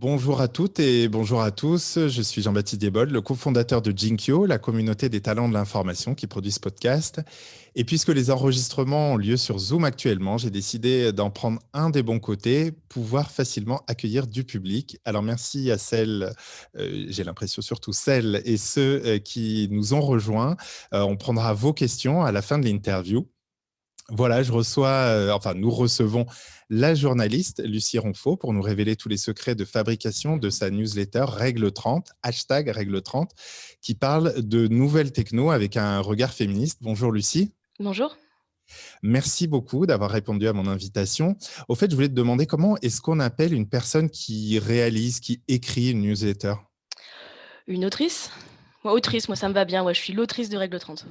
Bonjour à toutes et bonjour à tous. Je suis Jean-Baptiste Diebold, le cofondateur de Jinkyo, la communauté des talents de l'information qui produit ce podcast. Et puisque les enregistrements ont lieu sur Zoom actuellement, j'ai décidé d'en prendre un des bons côtés, pouvoir facilement accueillir du public. Alors merci à celles, j'ai l'impression surtout celles et ceux qui nous ont rejoints. On prendra vos questions à la fin de l'interview. Voilà, nous recevons la journaliste Lucie Ronfaux pour nous révéler tous les secrets de fabrication de sa newsletter Règle 30, hashtag Règle 30, qui parle de nouvelles techno avec un regard féministe. Bonjour Lucie. Bonjour. Merci beaucoup d'avoir répondu à mon invitation. Au fait, je voulais te demander comment est-ce qu'on appelle une personne qui réalise, qui écrit une newsletter? Une autrice? Moi, autrice, moi ça me va bien, ouais, je suis l'autrice de Règle 30.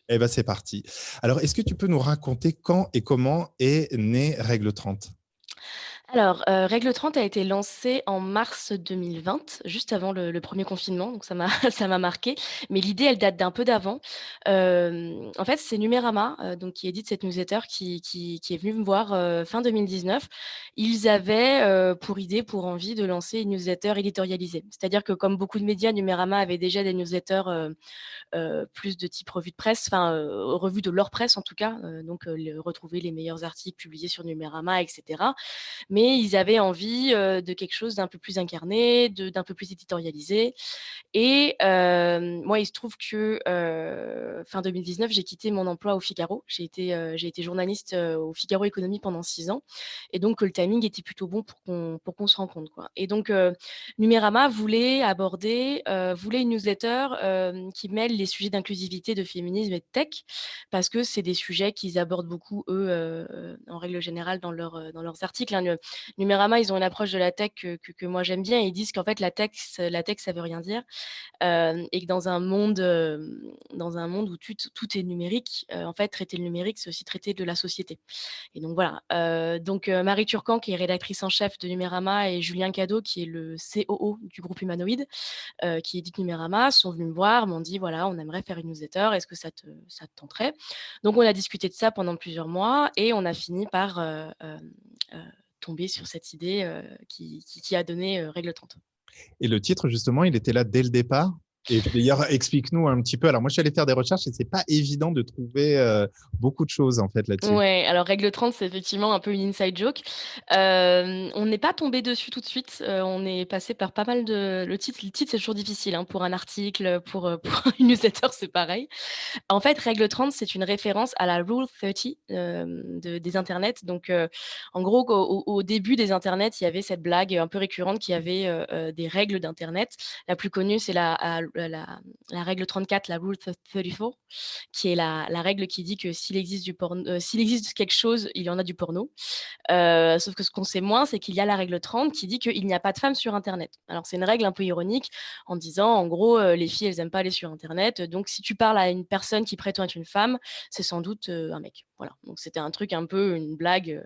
Eh bien, c'est parti. Alors, est-ce que tu peux nous raconter quand et comment est née Règle 30? Alors, Règle 30 a été lancée en mars 2020, juste avant le 1er confinement, donc ça m'a ça m'a marquée. Mais l'idée, elle date d'un peu d'avant. En fait, c'est Numérama, donc qui édite cette newsletter qui est venu me voir, fin 2019. Ils avaient, pour idée, pour envie de lancer une newsletter éditorialisée. C'est-à-dire que comme beaucoup de médias, Numérama avait déjà des newsletters, plus de type revue de presse, enfin, revue de leur presse en tout cas, donc retrouver les meilleurs articles publiés sur Numérama et cetera. Mais ils avaient envie, de quelque chose d'un peu plus incarné, d'un peu plus éditorialisé et moi, il se trouve que, fin 2019, j'ai quitté mon emploi au Figaro. J'ai été journaliste, au Figaro Économie pendant 6 ans et donc le timing était plutôt bon pour qu'on se rencontre, quoi et donc Numérama voulait une newsletter, qui mêle les sujets d'inclusivité, de féminisme et de tech parce que c'est des sujets qu'ils abordent beaucoup, eux, en règle générale dans leurs articles, hein. Numérama, ils ont une approche de la tech que moi j'aime bien. Ils disent qu'en fait la tech ça veut rien dire. Et que dans un monde où tout est numérique, en fait, traiter le numérique, c'est aussi traiter de la société. Et donc voilà. Donc Marie Turcan, qui est rédactrice en chef de Numérama, et Julien Cadeau, qui est le COO du groupe Humanoïde, qui édite Numérama, sont venus me voir, m'ont dit voilà, on aimerait faire une newsletter, est-ce que ça te tenterait? Donc on a discuté de ça pendant plusieurs mois et on a fini par tomber sur cette idée qui a donné Règle 30. Et le titre, justement, il était là dès le départ. Et d'ailleurs, explique-nous un petit peu. Alors, moi, je suis allé faire des recherches et c'est pas évident de trouver beaucoup de choses, en fait, là-dessus. Ouais, alors Règle 30, c'est effectivement un peu une inside joke. On n'est pas tombé dessus tout de suite, on est passé par pas mal de le titre, c'est toujours difficile, hein, pour un article, pour une newsletter, c'est pareil. En fait, Règle 30, c'est une référence à la Rule 30, des internets. Donc, en gros, au début des internets, il y avait cette blague un peu récurrente qu'il y avait, des règles d'internet. La plus connue, c'est la règle 34, la Rule 34, qui est la règle qui dit que s'il existe quelque chose, il y en a du porno. Sauf que ce qu'on sait moins, c'est qu'il y a la règle 30 qui dit qu'il n'y a pas de femmes sur internet. Alors c'est une règle un peu ironique en disant, en gros, les filles, elles aiment pas aller sur internet, donc si tu parles à une personne qui prétend être une femme, c'est sans doute, un mec. Voilà, donc c'était un truc un peu une blague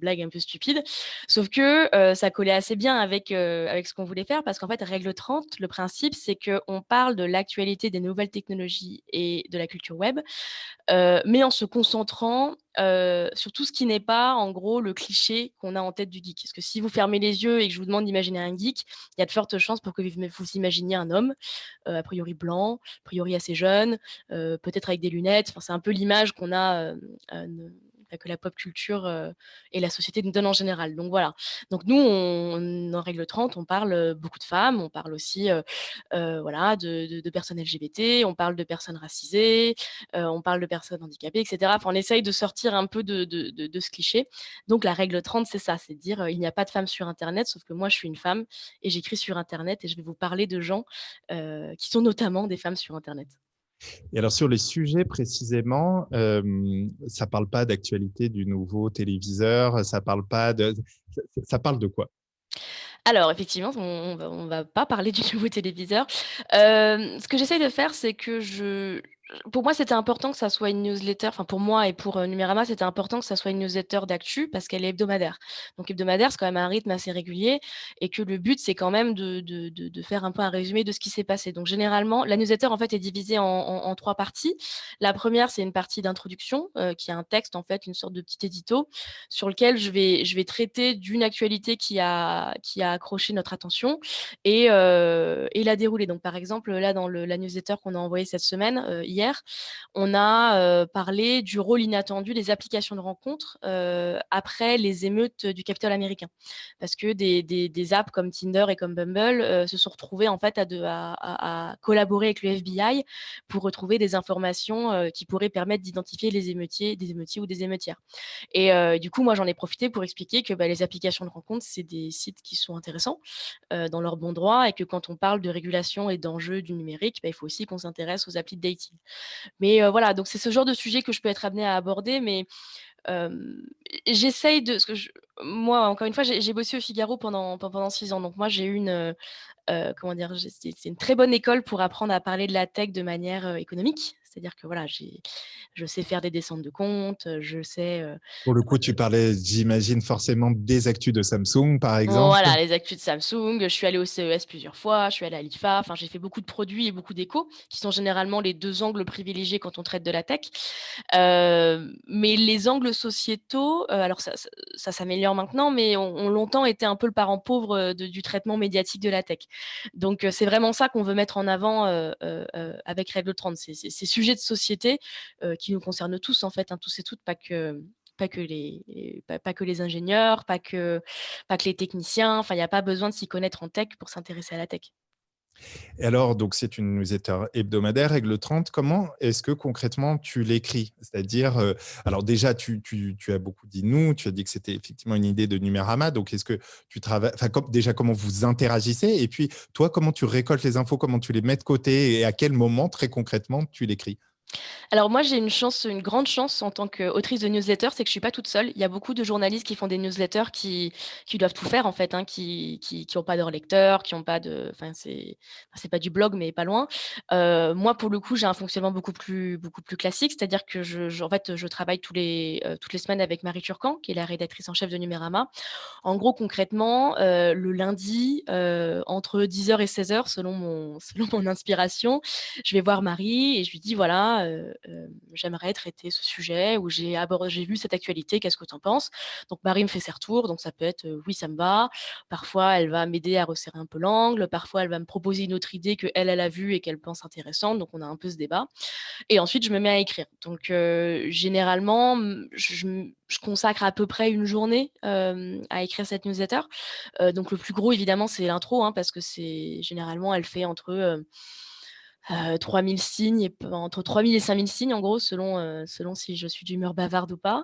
un peu stupide. Sauf que, ça collait assez bien avec ce qu'on voulait faire parce qu'en fait, règle 30, le principe, c'est qu'on parle de l'actualité des nouvelles technologies et de la culture web, mais en se concentrant, sur tout ce qui n'est pas, en gros, le cliché qu'on a en tête du geek. Parce que si vous fermez les yeux et que je vous demande d'imaginer un geek, il y a de fortes chances pour que vous imaginiez un homme, a priori blanc, a priori assez jeune, peut-être avec des lunettes. Enfin, c'est un peu l'image qu'on a, que la pop culture, et la société nous donne en général. Donc voilà. Donc nous, en règle 30, on parle, beaucoup de femmes, on parle aussi, voilà, de personnes LGBT, on parle de personnes racisées, on parle de personnes handicapées et cetera. Enfin, on essaye de sortir un peu de ce cliché. Donc la règle 30, c'est ça, c'est de dire, il n'y a pas de femmes sur internet, sauf que moi je suis une femme et j'écris sur internet et je vais vous parler de gens, qui sont notamment des femmes sur internet. Et alors, sur les sujets précisément, ça parle pas d'actualité du nouveau téléviseur, ça parle pas de, ça parle de quoi? Alors effectivement, on va pas parler du nouveau téléviseur. Ce que j'essaye de faire, c'est que Pour moi, c'était important que ça soit une newsletter, enfin pour moi et pour Numérama, c'était important que ça soit une newsletter d'actu parce qu'elle est hebdomadaire. Donc hebdomadaire, c'est quand même un rythme assez régulier et que le but, c'est quand même de faire un peu un résumé de ce qui s'est passé. Donc généralement, la newsletter, en fait, est divisée en 3 parties. La première, c'est une partie d'introduction qui est un texte, en fait, une sorte de petit édito sur lequel je vais traiter d'une actualité qui a accroché notre attention et la dérouler. Donc par exemple, là, dans la newsletter qu'on a envoyée cette semaine, hier, on a parlé du rôle inattendu des applications de rencontres après les émeutes du Capitole américain. Parce que des apps comme Tinder et comme Bumble se sont retrouvées en fait à collaborer avec le FBI pour retrouver des informations qui pourraient permettre d'identifier les émeutiers, des émeutiers ou des émeutières. Et du coup, moi, j'en ai profité pour expliquer que les applications de rencontres, c'est des sites qui sont intéressants dans leur bon droit et que quand on parle de régulation et d'enjeux du numérique, il faut aussi qu'on s'intéresse aux applis de dating. Mais voilà, donc c'est ce genre de sujet que je peux être amenée à aborder, mais hem, j'essaye de parce que moi, encore une fois, j'ai bossé au Figaro pendant 6 ans, donc moi, j'ai eu comment dire? C'est une très bonne école pour apprendre à parler de la tech de manière économique. C'est-à-dire que voilà, je sais faire des descentes de compte, je sais, Pour le coup, tu parlais, j'imagine, forcément des actus de Samsung, par exemple. voilà, les actus de Samsung. Je suis allée au CES plusieurs fois, je suis allée à l'IFA. Enfin, j'ai fait beaucoup de produits et beaucoup d'échos, qui sont généralement les 2 angles privilégiés quand on traite de la tech. Mais les angles sociétaux, alors ça s'améliore maintenant, mais ont longtemps été un peu le parent pauvre, du traitement médiatique de la tech. Donc, c'est vraiment ça qu'on veut mettre en avant, avec Règle 30. C'est ces sujets de société, qui nous concernent tous en fait, hein, tous et toutes, pas que les ingénieurs, pas que les techniciens. Enfin, il y a pas besoin de s'y connaître en tech pour s'intéresser à la tech. Et alors, donc, c'est une newsletter hebdomadaire, Règle 30. Comment est-ce que concrètement tu l'écris? C'est-à-dire, alors déjà, tu as beaucoup dit nous, tu as dit que c'était effectivement une idée de Numérama. Donc, est-ce que tu travailles, enfin, déjà, comment vous interagissez? Et puis, toi, comment tu récoltes les infos? Comment tu les mets de côté? Et à quel moment, très concrètement, tu l'écris? Alors moi, j'ai une grande chance en tant qu'autrice de newsletter, c'est que je suis pas toute seule. Il y a beaucoup de journalistes qui font des newsletters qui doivent tout faire en fait, hein, qui ont pas de lecteurs, qui ont pas de enfin c'est pas du blog, mais pas loin. Moi, pour le coup, j'ai un fonctionnement beaucoup plus classique, c'est-à-dire que en fait, je travaille toutes les semaines avec Marie Turcan, qui est la rédactrice en chef de Numérama. En gros, concrètement, le lundi, entre 10 heures et 16 heures, selon mon inspiration, je vais voir Marie et je lui dis: «Voilà, j'aimerais traiter ce sujet ou j'ai vu cette actualité, qu'est-ce que tu en penses?» Donc Marie me fait ses retours, donc ça peut être, «Oui, ça me va». Parfois, elle va m'aider à resserrer un peu l'angle, parfois elle va me proposer une autre idée qu'elle, elle a vue et qu'elle pense intéressante, donc on a un peu ce débat. Et ensuite, je me mets à écrire. Donc, généralement, je consacre à peu près une journée, à écrire cette newsletter. Donc le plus gros, évidemment, c'est l'intro, hein, parce que c'est généralement, elle fait entre, 3 000 signes entre 3 000 et 5 000 signes, en gros, selon si je suis d'humeur bavarde ou pas.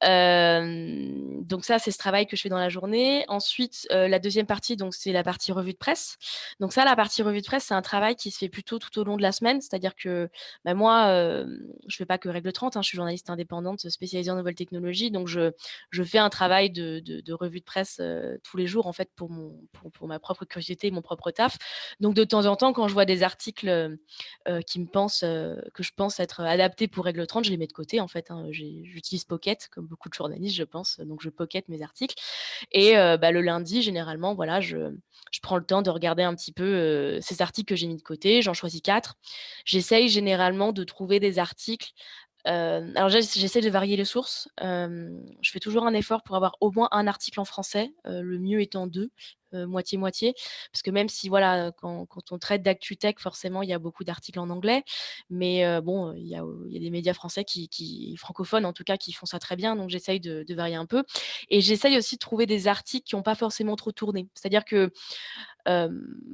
Donc ça, c'est ce travail que je fais dans la journée. Ensuite, la deuxième partie, donc c'est la partie revue de presse. Donc ça, la partie revue de presse, c'est un travail qui se fait plutôt tout au long de la semaine. C'est-à-dire que, moi, je fais pas que Règle 30, hein, je suis journaliste indépendante spécialisée en nouvelles technologies. Donc je fais un travail de revue de presse, tous les jours, en fait, pour ma propre curiosité et mon propre taf. Donc de temps en temps, quand je vois des articles, que je pense être adaptés pour Règle 30, je les mets de côté, en fait, hein. J'utilise Pocket, comme beaucoup de journalistes, je pense, donc je pocket mes articles et le lundi, généralement, voilà, je prends le temps de regarder un petit peu, ces articles que j'ai mis de côté. J'en choisis 4. J'essaye généralement de trouver des articles, alors j'essaie de varier les sources. Je fais toujours un effort pour avoir au moins un article en français, le mieux étant 2, moitié-moitié. Parce que même si voilà, quand on traite d'actu tech, forcément, il y a beaucoup d'articles en anglais. Mais bon, il y a des médias français qui francophones en tout cas, qui font ça très bien, donc j'essaye de varier un peu et j'essaye aussi de trouver des articles qui ont pas forcément trop tourné. C'est-à-dire que,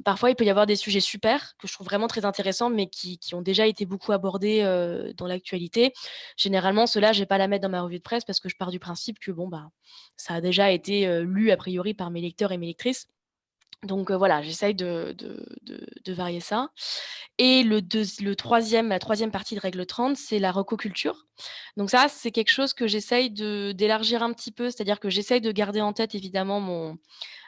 parfois, il peut y avoir des sujets super, que je trouve vraiment très intéressants, mais qui ont déjà été beaucoup abordés, dans l'actualité. Généralement, ceux-là, je vais pas la mettre dans ma revue de presse parce que je pars du principe que bon, ça a déjà été, lu a priori par mes lecteurs et mes lectrices. Donc voilà, j'essaye de varier ça et la troisième partie de Règle 30, c'est la recoculture. Donc ça, c'est quelque chose que j'essaye d'élargir un petit peu, c'est-à-dire que j'essaye de garder en tête évidemment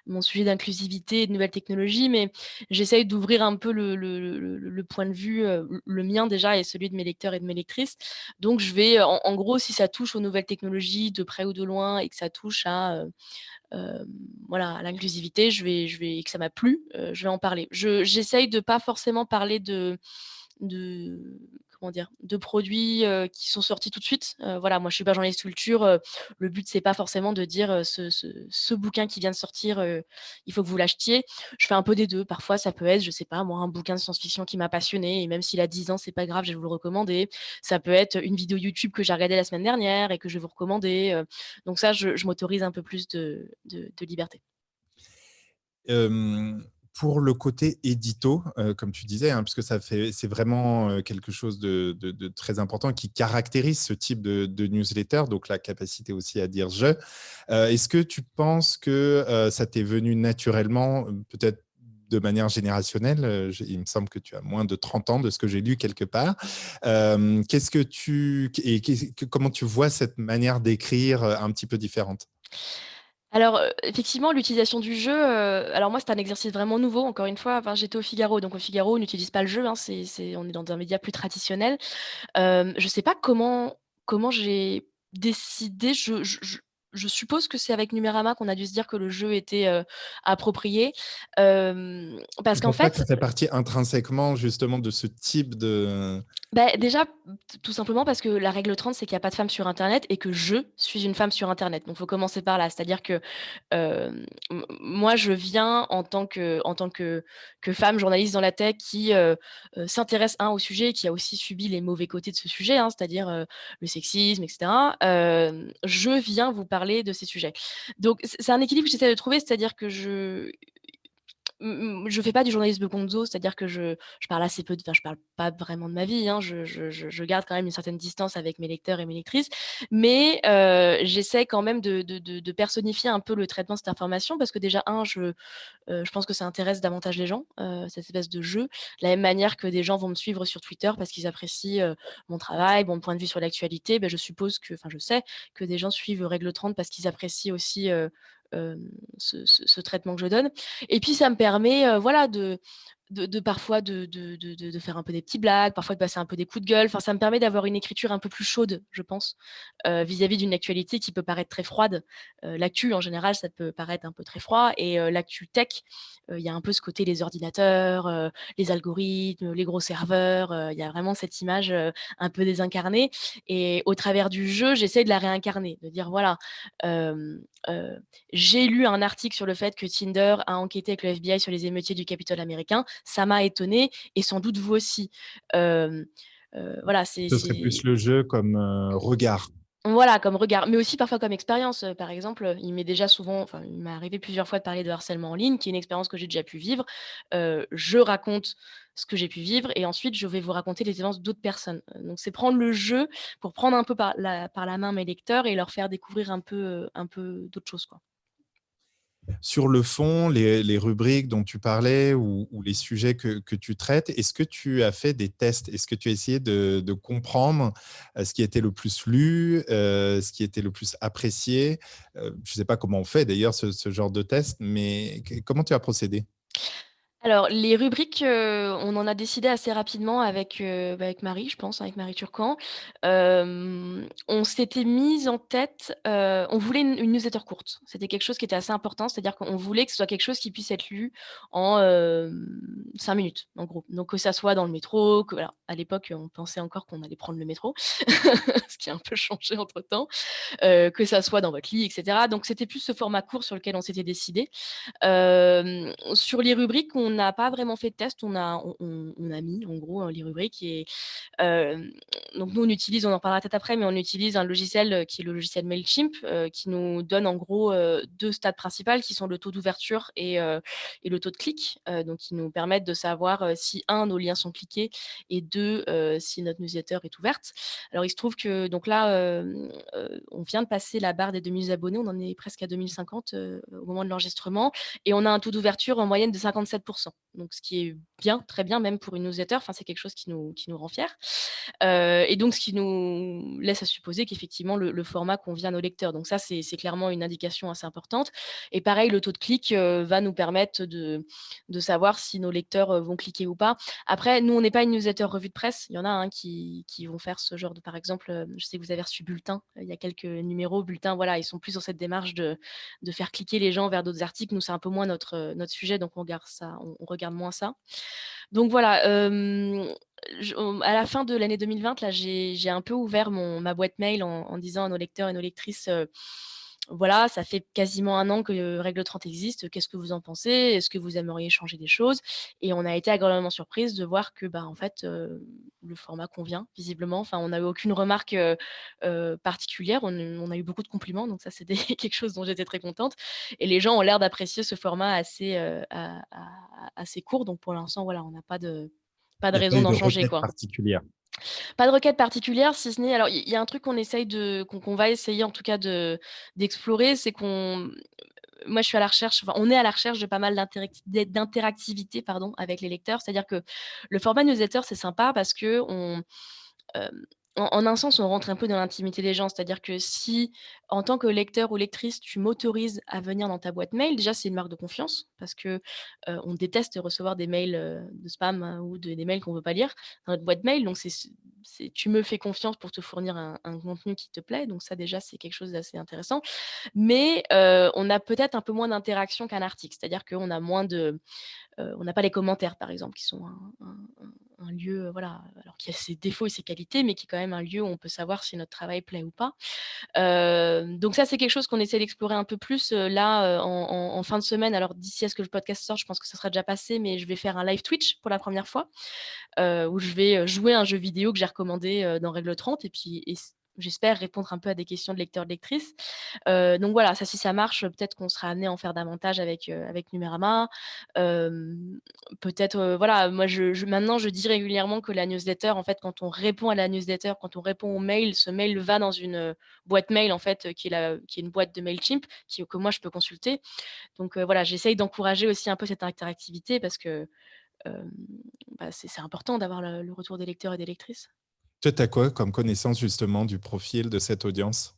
mon sujet d'inclusivité et de nouvelles technologies, mais j'essaye d'ouvrir un peu le point de vue, le mien déjà et celui de mes lecteurs et de mes lectrices. Donc je vais, en gros, si ça touche aux nouvelles technologies de près ou de loin et que ça touche à, hem, voilà, à l'inclusivité, et que ça m'a plu, je vais en parler. J'essaye de pas forcément parler de comment dire? De produits, qui sont sortis tout de suite. Voilà, moi je suis pas journaliste culture, le but c'est pas forcément de dire, «Ce bouquin qui vient de sortir, il faut que vous l'achetiez». Je fais un peu des 2. Parfois ça peut être, je sais pas moi, un bouquin de science-fiction qui m'a passionné et même s'il a 10 ans, c'est pas grave, je vais vous le recommander. Ça peut être une vidéo YouTube que j'ai regardée la semaine dernière et que je vais vous recommander, donc ça je m'autorise un peu plus de liberté. Hem, pour le côté édito, comme tu disais, hein, parce que c'est vraiment, quelque chose de très important qui caractérise ce type de newsletter, donc la capacité aussi à dire «je». Est-ce que tu penses que, ça t'est venu naturellement, peut-être de manière générationnelle? Il me semble que tu as moins de 30 ans de ce que j'ai lu quelque part. Qu'est-ce que tu et comment tu vois cette manière d'écrire, un petit peu différente? Alors, effectivement, l'utilisation du jeu, alors moi, c'est un exercice vraiment nouveau, encore une fois. Enfin, j'étais au Figaro, donc au Figaro, on n'utilise pas le jeu, hein, on est dans un média plus traditionnel. Je sais pas comment j'ai décidé, je suppose que c'est avec Numérama qu'on a dû se dire que le jeu était, approprié, Tu parce ne qu'en penses pas que fait, ça fait partie intrinsèquement justement de ce type de bah, déjà, tout simplement parce que la règle 30, c'est qu'il y a pas de femme sur internet et que je suis une femme sur internet. Donc faut commencer par là. C'est-à-dire que, moi je viens en tant que femme journaliste dans la tech qui, s'intéresse, au sujet et qui a aussi subi les mauvais côtés de ce sujet, hein, c'est-à-dire, le sexisme et cetera. Je viens vous parler de ces sujets. Donc c'est un équilibre que j'essaie de trouver, c'est-à-dire que je fais pas du journalisme gonzo, c'est-à-dire que je parle assez peu de enfin, je parle pas vraiment de ma vie, hein. Je garde quand même une certaine distance avec mes lecteurs et mes lectrices, mais j'essaie quand même de personnifier un peu le traitement de cette information parce que déjà je pense que ça intéresse davantage les gens, cette espèce de jeu. De la même manière que des gens vont me suivre sur Twitter parce qu'ils apprécient, mon travail, mon point de vue sur l'actualité, je suppose je sais que des gens suivent Règle 30 parce qu'ils apprécient aussi, ce traitement que je donne et puis ça me permet, voilà de parfois de faire un peu des petites blagues, parfois de passer un peu des coups de gueule. Enfin, ça me permet d'avoir une écriture un peu plus chaude, je pense, vis-à-vis d'une actualité qui peut paraître très froide. L'actu en général, ça peut paraître un peu très froid et l'actu tech, il y a un peu ce côté les ordinateurs, les algorithmes, les gros serveurs, il y a vraiment cette image, un peu désincarnée et au travers du jeu, j'essaie de la réincarner, de dire voilà, hem, j'ai lu un article sur le fait que Tinder a enquêté avec le FBI sur les émeutiers du Capitole américain. Ça m'a étonnée et sans doute vous aussi. Hem, voilà, ce serait plus le jeu comme, regard? voilà, comme regard, mais aussi parfois comme expérience. Par exemple, il m'est arrivé plusieurs fois de parler de harcèlement en ligne, qui est une expérience que j'ai déjà pu vivre. Je raconte ce que j'ai pu vivre et ensuite je vais vous raconter les expériences d'autres personnes. Donc c'est prendre le jeu pour prendre un peu par la main mes lecteurs et leur faire découvrir un peu d'autres choses, quoi. Sur le fond, les rubriques dont tu parlais ou les sujets que tu traites, est-ce que tu as fait des tests? Est-ce que tu as essayé de comprendre, ce qui était le plus lu, ce qui était le plus apprécié? Je ne sais pas comment on fait d'ailleurs ce genre de test, mais comment tu as procédé? Alors, les rubriques, on en a décidé assez rapidement avec Marie, je pense, avec Marie Turcan. On s'était mis en tête, on voulait une newsletter courte. C'était quelque chose qui était assez important, c'est-à-dire qu'on voulait que ce soit quelque chose qui puisse être lu en, 5 minutes, en gros. Donc que ça soit dans le métro, que voilà, à l'époque, on pensait encore qu'on allait prendre le métro, ce qui a un peu changé entre-temps, que ça soit dans votre lit et cetera. Donc c'était plus ce format court sur lequel on s'était décidé. Sur les rubriques, on n'a pas vraiment fait de test. On a mis en gros, les rubriques et hem, donc nous on en parlera peut-être après, mais on utilise un logiciel, qui est le logiciel Mailchimp, qui nous donne en gros, 2 stats principales qui sont le taux d'ouverture et le taux de clic, donc qui nous permettent de savoir, si un nos liens sont cliqués et 2 si notre newsletter est ouverte. Alors il se trouve que donc là, on vient de passer la barre des 2 000 abonnés, on en est presque à 2 050, au moment de l'enregistrement et on a un taux d'ouverture en moyenne de 57 Donc ce qui est bien, très bien même pour une newsletter, enfin c'est quelque chose qui nous rend fiers. Et donc ce qui nous laisse à supposer qu'effectivement le format convient à nos lecteurs. Donc ça, c'est clairement une indication assez importante. Et pareil, le taux de clic, va nous permettre de savoir si nos lecteurs, vont cliquer ou pas. Après, nous, on n'est pas une newsletter revue de presse. Il y en a, hein, qui vont faire ce genre de par exemple, je sais que vous avez reçu Bulletin, il y a quelques numéros. Bulletin, voilà, ils sont plus dans cette démarche de faire cliquer les gens vers d'autres articles. Nous, c'est un peu moins notre sujet, donc on regarde moins ça. Donc voilà, à la fin de l'année 2020, là, j'ai un peu ouvert ma boîte mail en disant à nos lecteurs et nos lectrices, voilà, ça fait quasiment un an que Règle 30 existe. Qu'est-ce que vous en pensez? Est-ce que vous aimeriez changer des choses? Et on a été agréablement surprise de voir que, bah, en fait, le format convient visiblement. Enfin, on n'a eu aucune remarque particulière. On a eu beaucoup de compliments, donc ça, c'était quelque chose dont j'étais très contente. Et les gens ont l'air d'apprécier ce format assez court. Donc pour l'instant, voilà, on n'a pas de Il n'y a pas raison eu d'en de changer, requête quoi. particulière. Pas de requête particulière, si ce n'est alors il y a un truc qu'on essaye qu'on va essayer en tout cas d'explorer, c'est qu'on moi je suis à la recherche, enfin on est à la recherche de pas mal d'interactivité pardon, avec les lecteurs. C'est-à-dire que le format newsletter, c'est sympa parce qu'on Hem, en un sens, on rentre un peu dans l'intimité des gens. C'est-à-dire que si, en tant que lecteur ou lectrice, tu m'autorises à venir dans ta boîte mail, déjà, c'est une marque de confiance parce que, on déteste recevoir des mails, de spam, ou des mails qu'on ne veut pas lire dans notre boîte mail. Donc c'est tu me fais confiance pour te fournir un contenu qui te plaît. Donc ça, déjà, c'est quelque chose d'assez intéressant. Mais, on a peut-être un peu moins d'interaction qu'un article. C'est-à-dire qu'on a moins on n'a pas les commentaires, par exemple, qui sont un lieu, voilà, alors qu'il y a ses défauts et ses qualités, mais qui est quand même un lieu où on peut savoir si notre travail plaît ou pas. Donc ça, c'est quelque chose qu'on essaie d'explorer un peu plus, là, en fin de semaine. Alors d'ici à ce que le podcast sorte, je pense que ça sera déjà passé, mais je vais faire un live Twitch pour la première fois, où je vais, jouer à un jeu vidéo que j'ai recommandé, dans Règle 30 et puis j'espère répondre un peu à des questions de lecteurs, de lectrices. Donc voilà, ça si ça marche, peut-être qu'on sera amené à en faire davantage avec Numérama. Hem, Peut-être, voilà, moi maintenant je dis régulièrement que la newsletter, en fait, quand on répond à la newsletter, quand on répond au mail, ce mail va dans une, boîte mail en fait, qui est une boîte de Mailchimp que moi je peux consulter. Donc voilà, j'essaye d'encourager aussi un peu cette interactivité parce que, hem, bah, c'est important d'avoir le retour des lecteurs et des lectrices. Toi, tu as quoi comme connaissance justement du profil de cette audience?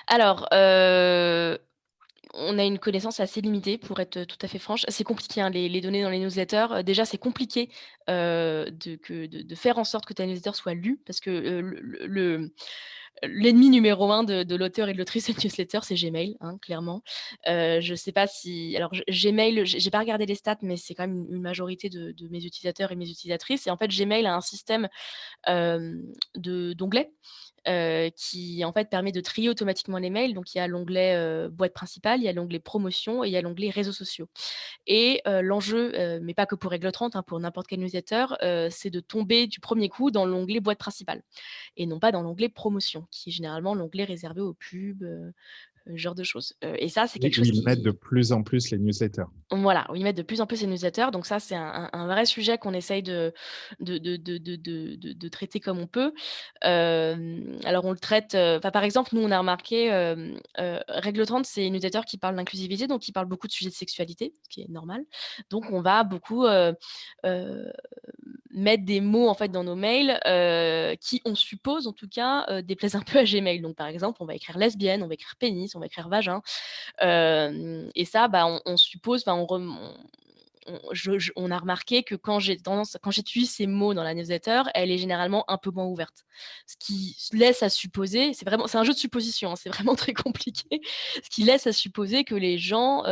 Alors, on a une connaissance assez limitée pour être tout à fait franche. C'est compliqué, hein, les données dans les newsletters. Déjà, c'est compliqué, de faire en sorte que ta newsletter soit lue parce que, l'ennemi numéro un de l'auteur et de l'autrice de newsletter, c'est Gmail, hein, clairement. Je sais pas si alors Gmail, j'ai pas regardé les stats, mais c'est quand même une majorité de mes utilisateurs et mes utilisatrices et en fait, Gmail a un système, d'onglets qui en fait permet de trier automatiquement les mails. Donc il y a l'onglet, boîte principale, il y a l'onglet promotion et il y a l'onglet réseaux sociaux. Et l'enjeu, mais pas que pour Règle 30, hein, pour n'importe quel newsletter, c'est de tomber du premier coup dans l'onglet boîte principale et non pas dans l'onglet promotion, qui est généralement l'onglet réservé aux pubs, ce genre de choses. Et ça, c'est Oui, quelque où chose ils mettent de qui plus en plus les newsletters. voilà, où ils mettent de plus en plus les newsletters. Donc ça, c'est un vrai sujet qu'on essaye de traiter comme on peut. Alors on le traite, enfin, par exemple, nous, on a remarqué, Règle 30, c'est une newsletter qui parle d'inclusivité, donc qui parle beaucoup de sujets de sexualité, ce qui est normal. Donc on va beaucoup, heu, mettre des mots, en fait, dans nos mails, qui, on suppose, en tout cas, déplaisent un peu à Gmail. Donc par exemple, on va écrire lesbienne, on va écrire pénis, on va écrire vagin. Et ça, bah, on suppose, enfin, on a remarqué que quand j'utilise ces mots dans la newsletter, elle est généralement un peu moins ouverte. Ce qui laisse à supposer, c'est un jeu de supposition, hein, c'est vraiment très compliqué. Ce qui laisse à supposer que les gens,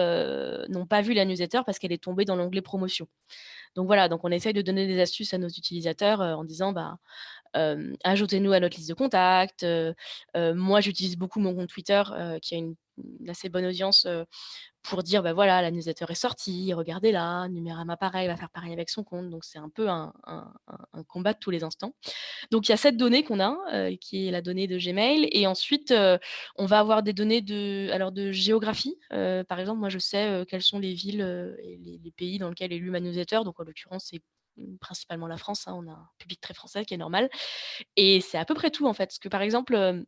n'ont pas vu la newsletter parce qu'elle est tombée dans l'onglet promotion. Donc voilà, donc on essaye de donner des astuces à nos utilisateurs, en disant, bah, ajoutez-nous à notre liste de contacts. Moi, j'utilise beaucoup mon compte Twitter, qui a une assez bonne audience, pour dire: «Bah, voilà, la newsletter est sortie, regardez-la». Numérama pareil, va faire pareil avec son compte, donc c'est un peu un combat de tous les instants. Donc il y a cette donnée qu'on a, qui est la donnée de Gmail et ensuite, on va avoir des données de géographie. Par exemple, moi je sais, quelles sont les villes, et les pays dans lesquels est lue ma newsletter, donc en l'occurrence, c'est, principalement la France, hein, on a un public très français qui est normal et c'est à peu près tout en fait. Parce que par exemple,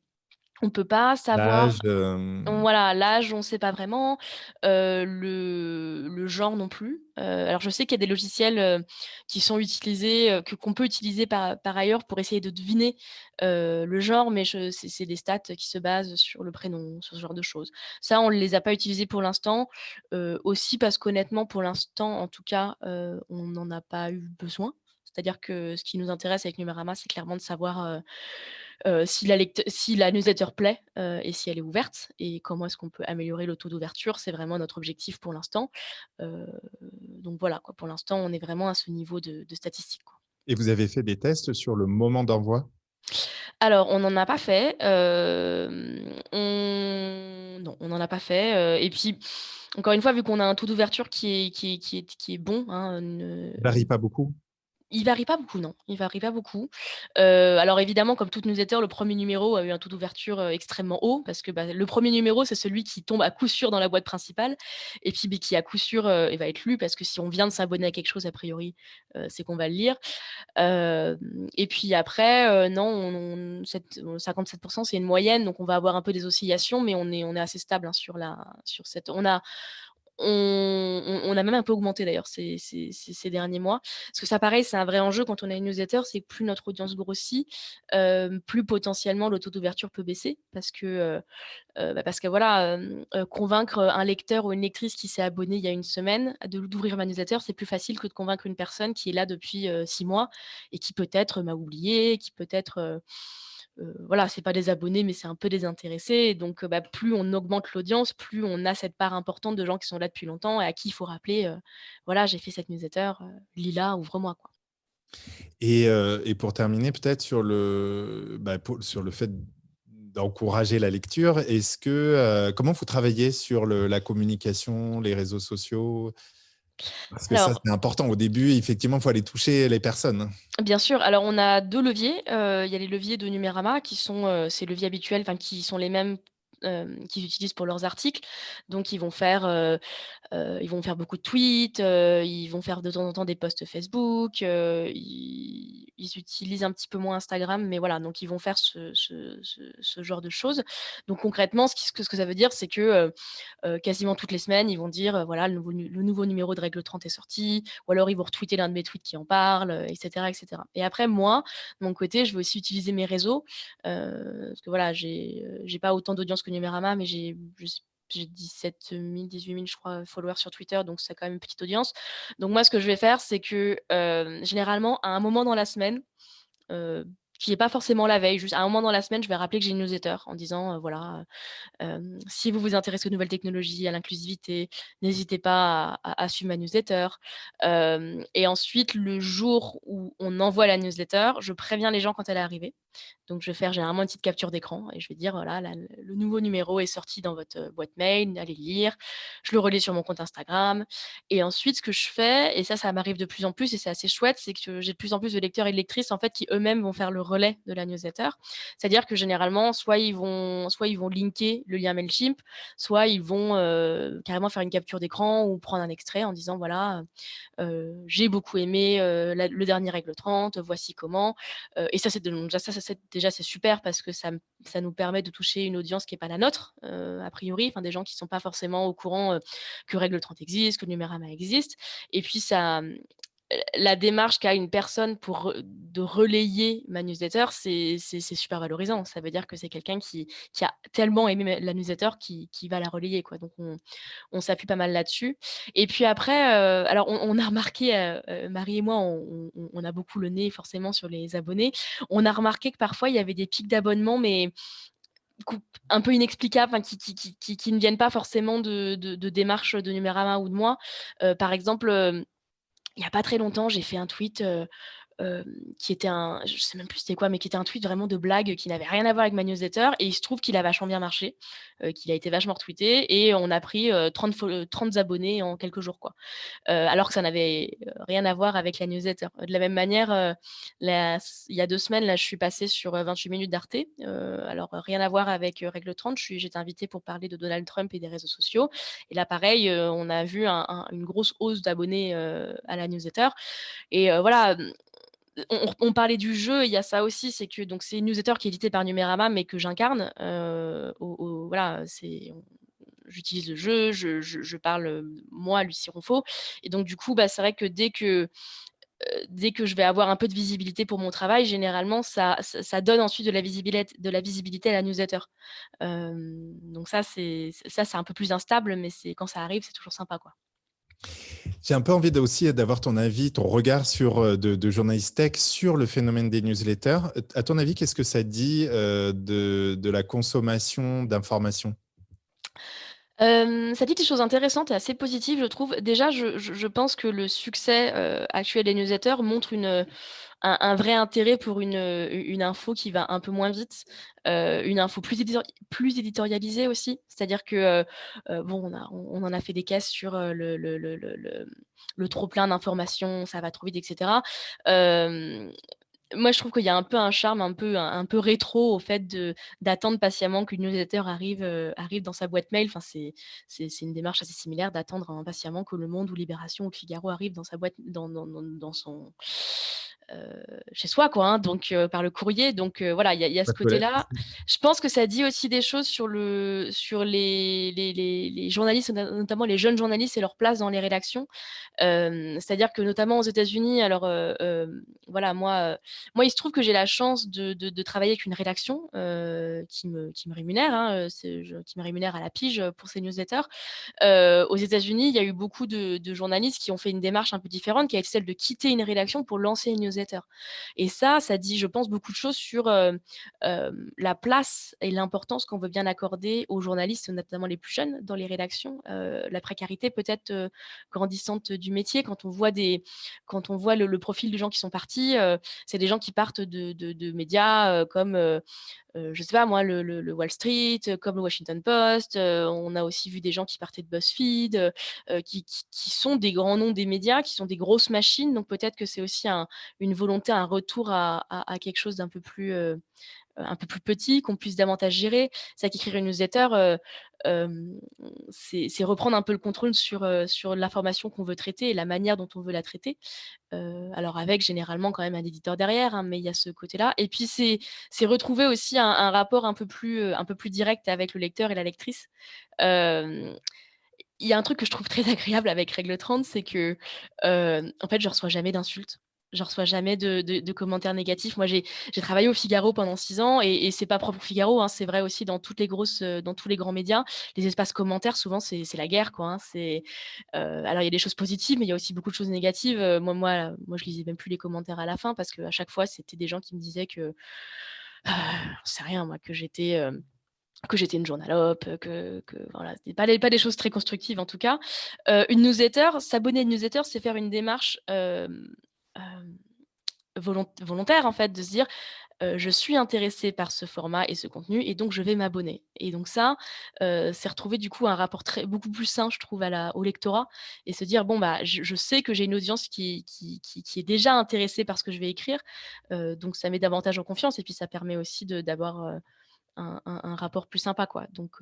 On peut pas savoir L'âge, voilà, l'âge, on sait pas vraiment, le genre non plus. Alors je sais qu'il y a des logiciels, qui sont utilisés, que qu'on peut utiliser par ailleurs pour essayer de deviner, le genre, mais c'est des stats qui se basent sur le prénom, sur ce genre de choses. Ça, on ne les a pas utilisés pour l'instant, aussi parce qu'honnêtement, pour l'instant, en tout cas, on n'en a pas eu besoin. C'est-à-dire que ce qui nous intéresse avec Numérama, c'est clairement de savoir, si la newsletter plaît, et si elle est ouverte et comment est-ce qu'on peut améliorer le taux d'ouverture. C'est vraiment notre objectif pour l'instant. Heu, donc voilà quoi, pour l'instant, on est vraiment à ce niveau de statistiques, quoi. et vous avez fait des tests sur le moment d'envoi? Alors on n'en a pas fait, on non, on n'en a pas fait, et puis encore une fois, vu qu'on a un taux d'ouverture qui est bon, hein, Il varie pas beaucoup? il varie pas beaucoup, non, il varie pas beaucoup. Alors évidemment, comme toute newsletter, le premier numéro a eu un taux d'ouverture, extrêmement haut parce que, bah, le premier numéro, c'est celui qui tombe à coup sûr dans la boîte principale et puis, beh, qui à coup sûr, et va être lu parce que si on vient de s'abonner à quelque chose, a priori, c'est qu'on va le lire. Hem Et puis après, non, on cette 57 c'est une moyenne, donc on va avoir un peu des oscillations, mais on est assez stable, hein, sur cette on a même un peu augmenté d'ailleurs ces derniers mois. Parce que ça pareil, c'est un vrai enjeu quand on a une newsletter, c'est que plus notre audience grossit, plus potentiellement le taux d'ouverture peut baisser parce que voilà, convaincre, un lecteur ou une lectrice qui s'est abonné il y a une semaine d'ouvrir ma newsletter, c'est plus facile que de convaincre une personne qui est là depuis, 6 mois et qui peut-être m'a oublié, qui peut-être, voilà, c'est pas désabonné, mais c'est un peu désintéressé et donc bah, plus on augmente l'audience, plus on a cette part importante de gens qui sont là depuis longtemps et à qui il faut rappeler, «Voilà, j'ai fait cette newsletter, lis-la, ouvre-moi», quoi. Et pour terminer, peut-être sur sur le fait d'encourager la lecture, est-ce que, comment vous travaillez sur la communication, les réseaux sociaux? Parce que ça, Alors c'est important. Au début, effectivement, il faut aller toucher les personnes. bien sûr, alors on a 2 leviers, il y a les leviers de Numérama qui sont, ces leviers habituels, enfin qui sont les mêmes, qu'ils utilisent pour leurs articles. Donc ils vont faire beaucoup de tweets, ils vont faire de temps en temps des posts Facebook, ils utilisent un petit peu moins Instagram, mais voilà, donc ils vont faire ce genre de choses. Donc concrètement, ce que ça veut dire, c'est que, quasiment toutes les semaines, ils vont dire, voilà, le nouveau numéro de Règle 30 est sorti, ou alors ils vont retweeter l'un de mes tweets qui en parle, et cetera, et cetera. Et après moi, de mon côté, je vais aussi utiliser mes réseaux, parce que voilà, j'ai pas autant d'audience que Numérama, mais j'ai 17 000, 18 000 je crois, followers sur Twitter, donc c'est quand même une petite audience. Donc moi, ce que je vais faire, c'est que, généralement, à un moment dans la semaine, heu, qui est pas forcément la veille, juste à un moment dans la semaine, je vais rappeler que j'ai une newsletter en disant, voilà, si vous vous intéressez aux nouvelles technologies, à l'inclusivité, n'hésitez pas à suivre ma newsletter. Et ensuite, le jour où on envoie la newsletter, je préviens les gens quand elle est arrivée. Donc je vais faire généralement une petite capture d'écran et je vais dire: «Voilà, là, le nouveau numéro est sorti dans votre, boîte mail, allez le lire». Je le relis sur mon compte Instagram et ensuite ce que je fais et ça m'arrive de plus en plus et c'est assez chouette, c'est que j'ai de plus en plus de lecteurs et de lectrices, en fait, qui eux-mêmes vont faire le relais de la newsletter. C'est-à-dire que généralement, soit ils vont linker le lien Mailchimp, soit ils vont, carrément faire une capture d'écran ou prendre un extrait en disant: «Voilà, j'ai beaucoup aimé, le dernier Règle 30, voici comment». Et ça, c'est déjà c'est super parce que ça nous permet de toucher une audience qui est pas la nôtre, a priori, enfin des gens qui sont pas forcément au courant, que Règle 30 existe, que Numérama existe et puis la démarche qu'a une personne de relayer ma newsletter, c'est super valorisant. Ça veut dire que c'est quelqu'un qui a tellement aimé la newsletter qui va la relayer, quoi. Donc on s'appuie pas mal là-dessus et puis après, alors on a remarqué, Marie et moi, on a beaucoup le nez forcément sur les abonnés. On a remarqué que parfois il y avait des pics d'abonnement, mais coup un peu inexplicables, enfin qui ne viennent pas forcément de démarches de Numérama ou de moi. Par exemple, il y a pas très longtemps, j'ai fait un tweet, hem, qui était je sais même plus c'était quoi, mais qui était un tweet vraiment de blague qui n'avait rien à voir avec ma newsletter et il se trouve qu'il a vachement bien marché, qu'il a été vachement retweeté et on a pris, 30 abonnés en quelques jours, quoi. Alors que ça n'avait, rien à voir avec la newsletter. De la même manière, il y a 2 semaines, là, je suis passée sur, 28 minutes d'Arte, alors, rien à voir avec, Règle 30. J'étais invitée pour parler de Donald Trump et des réseaux sociaux et là, pareil, on a vu une grosse hausse d'abonnés, à la newsletter et voilà, on parlait du jeu, il y a ça aussi, c'est que donc c'est une newsletter qui est éditée par Numérama, mais que j'incarne. Voilà, j'utilise le jeu, je parle, moi, Lucie Ronfaux, et donc du coup, bah, c'est vrai que dès que je vais avoir un peu de visibilité pour mon travail, généralement, ça donne ensuite de la visibilité à la newsletter. Donc ça, c'est un peu plus instable, mais quand ça arrive, c'est toujours sympa, quoi. J'ai un peu envie aussi d'avoir ton avis, ton regard de journaliste tech sur le phénomène des newsletters. À ton avis, qu'est-ce que ça dit de la consommation d'informations? Ça dit des choses intéressantes et assez positives, je trouve. Déjà, je pense que le succès, actuel des newsletters montre un vrai intérêt pour une info qui va un peu moins vite, une info plus éditorialisée aussi. C'est-à-dire que, bon, on en a fait des caisses sur, le trop plein d'informations, ça va trop vite et cetera. Hem Moi, je trouve qu'il y a un peu un charme un peu rétro au fait d'attendre patiemment qu'une newsletter arrive dans sa boîte mail. Enfin, c'est une démarche assez similaire d'attendre impatiemment que Le Monde ou Libération ou Le Figaro arrive dans sa boîte dans son, chez soi, quoi, hein, donc par le courrier. Donc voilà, il y a ce Boîte aux lettres. côté-là. Je pense que ça dit aussi des choses sur les journalistes, notamment les jeunes journalistes et leur place dans les rédactions. C'est-à-dire que notamment aux États-Unis, alors, voilà, moi, il se trouve que j'ai la chance de travailler avec une rédaction, qui me rémunère, hein, qui me rémunère à la pige, pour ces newsletters. Aux États-Unis, il y a eu beaucoup de journalistes qui ont fait une démarche un peu différente, qui a été celle de quitter une rédaction pour lancer une newsletter. Et ça dit, je pense, beaucoup de choses sur, la place et l'importance qu'on veut bien accorder aux journalistes, notamment les plus jeunes dans les rédactions. La précarité peut-être, grandissante du métier. Quand on voit le profil des gens qui sont partis, c'est des gens qui partent de médias, comme, je sais pas moi, le Wall Street, comme le Washington Post. On a aussi vu des gens qui partaient de BuzzFeed, qui sont des grands noms des médias, qui sont des grosses machines. Donc peut-être que c'est aussi une volonté, un retour à quelque chose d'un peu plus petit, qu'on puisse davantage gérer. C'est vrai qu'écrire une newsletter, c'est reprendre un peu le contrôle sur l'information qu'on veut traiter et la manière dont on veut la traiter. Alors avec généralement quand même un éditeur derrière, hein, mais il y a ce côté-là. Et puis c'est retrouver aussi un rapport un peu plus direct avec le lecteur et la lectrice. Hem, il y a un truc que je trouve très agréable avec Règle 30, c'est que, en fait, je reçois jamais d'insultes. Je reçois jamais de commentaires négatifs. Moi, j'ai travaillé au Figaro pendant 6 ans, et c'est pas propre au Figaro, hein, c'est vrai aussi dans tous les grands médias. Les espaces commentaires, souvent, c'est la guerre, quoi, hein. Alors il y a des choses positives, mais il y a aussi beaucoup de choses négatives. Moi, je lisais même plus les commentaires à la fin, parce qu'à chaque fois, c'était des gens qui me disaient que, j'en sais rien moi, que j'étais une journalope, que voilà, c'était pas des choses très constructives en tout cas. Une newsletter, s'abonner à une newsletter, c'est faire une démarche, hem, volontaire en fait, de se dire: «Je suis intéressé par ce format et ce contenu, et donc je vais m'abonner», et donc ça, c'est retrouver du coup un rapport beaucoup plus sain, je trouve, au lectorat, et se dire: «Bon, bah, je sais que j'ai une audience qui est déjà intéressée par ce que je vais écrire», donc ça met davantage en confiance, et puis ça permet aussi d'avoir, un rapport plus sympa, quoi. Donc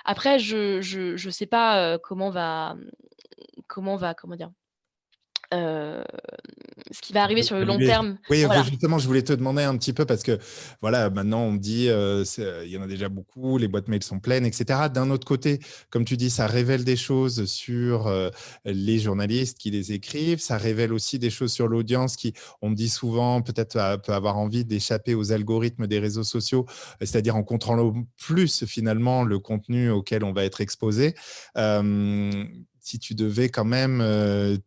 après, je sais pas, comment va, comment dire? Heu, ce qui va arriver sur le long Évaluer. terme. Oui, Voilà. justement, je voulais te demander un petit peu parce que, voilà, maintenant on me dit, il y en a déjà beaucoup, les boîtes mail sont pleines, et cetera. D'un autre côté, comme tu dis, ça révèle des choses sur, les journalistes qui les écrivent. Ça révèle aussi des choses sur l'audience qui, on me dit souvent, peut-être, peut avoir envie d'échapper aux algorithmes des réseaux sociaux, c'est-à-dire en contrôlant plus, finalement, le contenu auquel on va être exposé. Si tu devais quand même,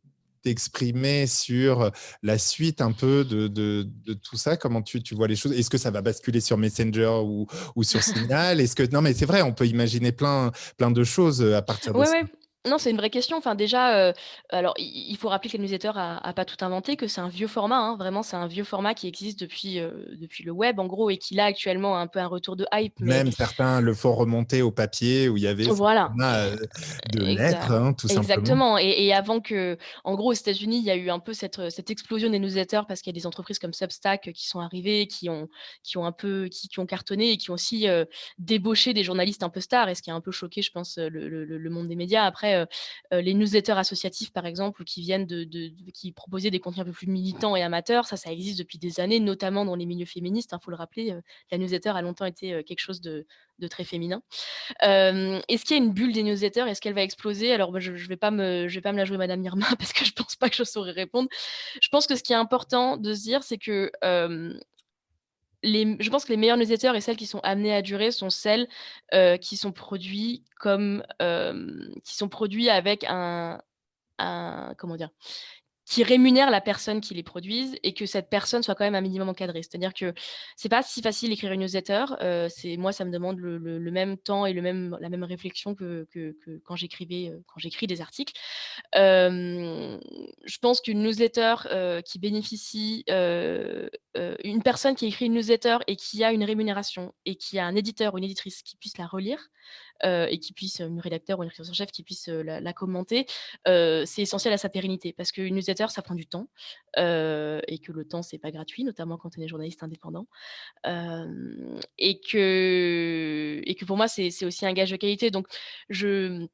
t'exprimer sur la suite un peu de tout ça? Comment tu vois les choses? Est-ce que ça va basculer sur Messenger ou sur Signal? Est-ce que non, mais c'est vrai, on peut imaginer plein de choses à partir de Ouais, ça. ouais. Non, c'est une vraie question. Enfin, déjà, alors il faut rappeler que le newsletter a pas tout inventé, que c'est un vieux format, hein. Vraiment, c'est un vieux format qui existe depuis le web, en gros, et qui là, actuellement, a un peu un retour de hype, mais Même certains le font remonter au papier où il y avait ce voilà. format, de lettres, Exa hein, tout simplement. Exactement, et avant que, en gros, aux États-Unis, il y a eu un peu cette explosion des newsletters, parce qu'il y a des entreprises comme Substack, qui sont arrivées, qui ont un peu qui ont cartonné, et qui ont aussi, débauché des journalistes un peu stars, et ce qui a un peu choqué, je pense, le monde des médias. Après, Après, les newsletters associatifs, par exemple, ou qui viennent qui proposaient des contenus un peu plus militants et amateurs, ça existe depuis des années, notamment dans les milieux féministes, hein, faut le rappeler, la newsletter a longtemps été, quelque chose de très féminin. Est-ce qu'il y a une bulle des newsletters? Est-ce qu'elle va exploser? Alors moi, je vais pas me la jouer Madame Irma parce que je pense pas que je saurais répondre. Je pense que ce qui est important de se dire, c'est que, je pense que les meilleures newsletters et celles qui sont amenées à durer sont celles, qui sont produits qui sont produits avec comment dire? Qui rémunèrent la personne qui les produise et que cette personne soit quand même un minimum encadrée. C'est-à-dire que c'est pas si facile d'écrire une newsletter, c'est moi, ça me demande le même temps et la même réflexion que quand j'écris des articles. Je pense qu'une newsletter, qui bénéficie, une personne qui écrit une newsletter et qui a une rémunération et qui a un éditeur ou une éditrice qui puisse la relire, et qui puisse, une rédacteur ou une rédactrice en chef qui puisse, la commenter, c'est essentiel à sa pérennité. Parce qu'une newsletter, ça prend du temps, et que le temps, c'est pas gratuit, notamment quand on est journaliste indépendant. Et que pour moi, c'est aussi un gage de qualité. Donc je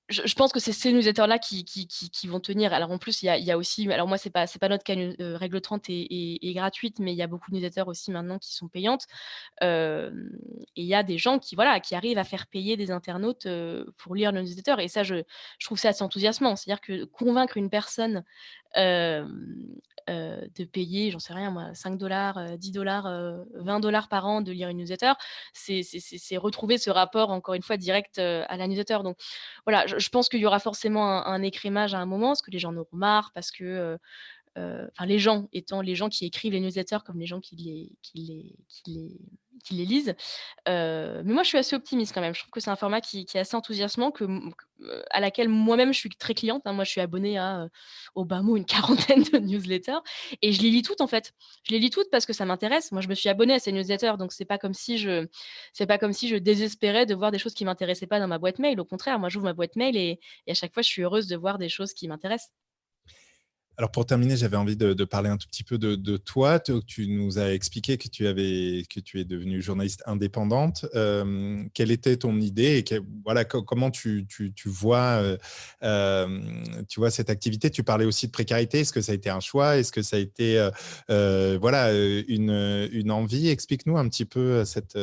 je pense que c'est ces newsletters-là qui vont tenir. Alors en plus, il y a aussi, alors moi c'est pas notre cas, Règle 30 est gratuite, mais il y a beaucoup de newsletters aussi maintenant qui sont payantes. Hem Et il y a des gens qui, voilà, qui arrivent à faire payer des internautes, pour lire le newsletter, et ça je trouve ça assez enthousiasmant. C'est-à-dire que convaincre une personne, hem, de payer, j'en sais rien moi, 5 $, 10 $, 20 par an de lire une newsletter, c'est retrouver ce rapport encore une fois direct, à la newsletter. Donc voilà, je pense qu'il y aura forcément un écrémage à un moment, parce que les gens en auront marre, parce que, enfin les gens étant les gens qui écrivent les newsletters comme les gens qui les lisent. Mais moi je suis assez optimiste quand même. Je trouve que c'est un format qui est assez enthousiasmant, à laquelle moi-même je suis très cliente, hein. Moi je suis abonnée à, au bas mot une quarantaine de newsletters et je les lis toutes en fait. Je les lis toutes parce que ça m'intéresse. Moi je me suis abonnée à ces newsletters, donc c'est pas comme si je désespérais de voir des choses qui m'intéressaient pas dans ma boîte mail. Au contraire, moi j'ouvre ma boîte mail et à chaque fois je suis heureuse de voir des choses qui m'intéressent. Alors pour terminer, j'avais envie de parler un tout petit peu de toi. Tu nous as expliqué que tu es devenue journaliste indépendante. Quelle était ton idée et voilà, comment tu vois, tu vois cette activité? Tu parlais aussi de précarité. Est-ce que ça a été un choix? Est-ce que ça a été voilà, une envie? Explique-nous un petit peu cette